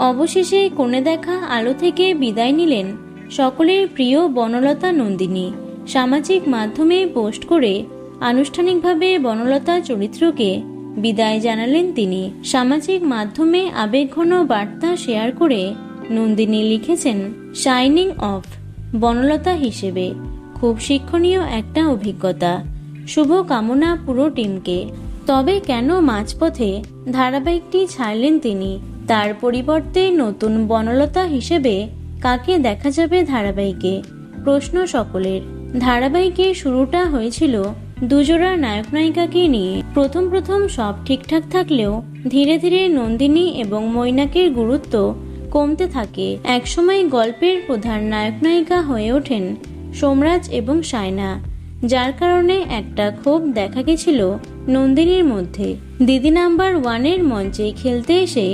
অবশেষে কোণে দেখা আলো থেকে বিদায় নিলেন সকলের প্রিয় বনলতা নন্দিনী। সামাজিক মাধ্যমে পোস্ট করে আনুষ্ঠানিকভাবে বনলতা চরিত্রকে বিদায় জানালেন তিনি। সামাজিক মাধ্যমে আবেগঘন বার্তা শেয়ার করে নন্দিনী লিখেছেন, শাইনিং অফ বনলতা হিসেবে খুব শিক্ষণীয় একটা অভিজ্ঞতা। শুভ কামনা পুরো টিমকে। তবে কেন মাঝপথে ধারাবাহিকটি ছাড়লেন তিনি? তার পরিবর্তে নতুন বনলতা হিসেবে কাকে দেখা যাবে ধারাবাহিকে? প্রশ্ন সকলের। ধারাবাহিকের শুরুটা হয়েছিল দুজোড়া নায়ক নায়িকাকে নিয়ে। প্রথম সব ঠিকঠাক থাকলেও ধীরে ধীরে নন্দিনী এবং মৈনাকের গুরুত্ব কমতে থাকে। একসময় গল্পের প্রধান নায়ক নায়িকা হয়ে ওঠেন সোমরাজ এবং সায়না, যার কারণে একটা ক্ষোভ দেখা গেছিল নন্দিনীর মধ্যে। দিদি নাম্বার 1-এর মঞ্চে খেলতে এসে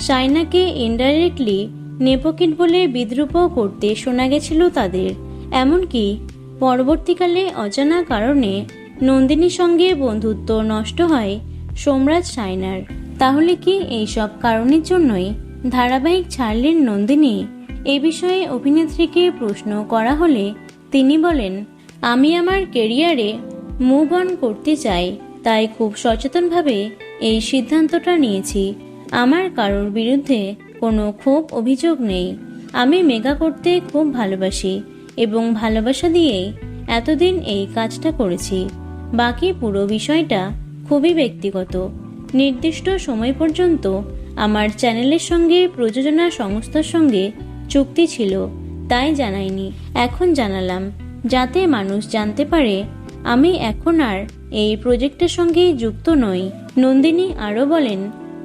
সায়নাকে ইনডাইরেক্টলি নেপোকিট বলে বিদ্রূপ করতে শোনা গেছিল তাদের। এমনকি পরবর্তীকালে অজানা কারণে নন্দিনীর সঙ্গে বন্ধুত্ব নষ্ট হয় সোমরাজ সায়নার। তাহলে কি এইসব কারণের জন্যই ধারাবাহিক ছাড়লেন নন্দিনী? এ বিষয়ে অভিনেত্রীকে প্রশ্ন করা হলে তিনি বলেন, আমি আমার কেরিয়ারে মুভ অন করতে চাই, তাই খুব সচেতনভাবে এই সিদ্ধান্তটা নিয়েছি। আমার কারোর বিরুদ্ধে কোনো ক্ষোভ অভিযোগ নেই। আমি মেগা করতে খুব ভালোবাসি এবং ভালোবাসা দিয়েই এতদিন এই কাজটা করেছি। বাকি পুরো বিষয়টা খুবই ব্যক্তিগত। নির্দিষ্ট সময় পর্যন্ত আমার চ্যানেলের সঙ্গে প্রযোজনা সংস্থার সঙ্গে চুক্তি ছিল, তাই জানাইনি। এখন জানালাম যাতে মানুষ জানতে পারে আমি এখন আর এই প্রজেক্টের সঙ্গে যুক্ত নই। নন্দিনী আরও বলেন,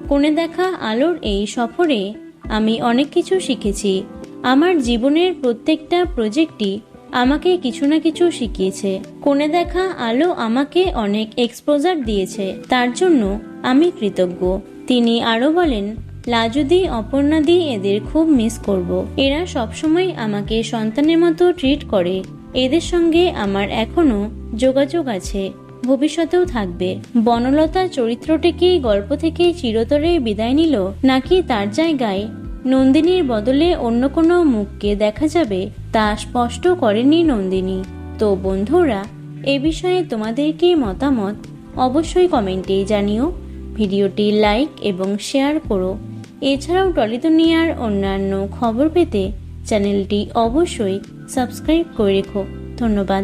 কোণে দেখা আলোর এই সফরে আমি অনেক কিছু শিখেছি। আমার জীবনের প্রত্যেকটা প্রজেক্টই আমাকে কিছু না কিছু শিখিয়েছে। কোণে দেখা আলো আমাকে অনেক এক্সপোজার দিয়েছে, তার জন্য আমি কৃতজ্ঞ। তিনি আরও বলেন, লাজুদি, অপর্ণাদি এদের খুব মিস করব। এরা সবসময় আমাকে সন্তানের মতো ট্রিট করে। এদের সঙ্গে আমার এখনো যোগাযোগ আছে, ভবিষ্যতেও থাকবে। বনলতা চরিত্রটি কি গল্প থেকে চিরতরে বিদায় নিল, নাকি তার জায়গায় নন্দিনীর বদলে অন্য কোনো মুখকে দেখা যাবে তা স্পষ্ট করেনি নন্দিনী। তো বন্ধুরা, এ বিষয়ে তোমাদের কি মতামত অবশ্যই কমেন্টে জানিও। ভিডিওটি লাইক এবং শেয়ার করো। এছাড়াও টলি দুনিয়ার অন্যান্য খবর পেতে চ্যানেলটি অবশ্যই সাবস্ক্রাইব করে রেখো। ধন্যবাদ।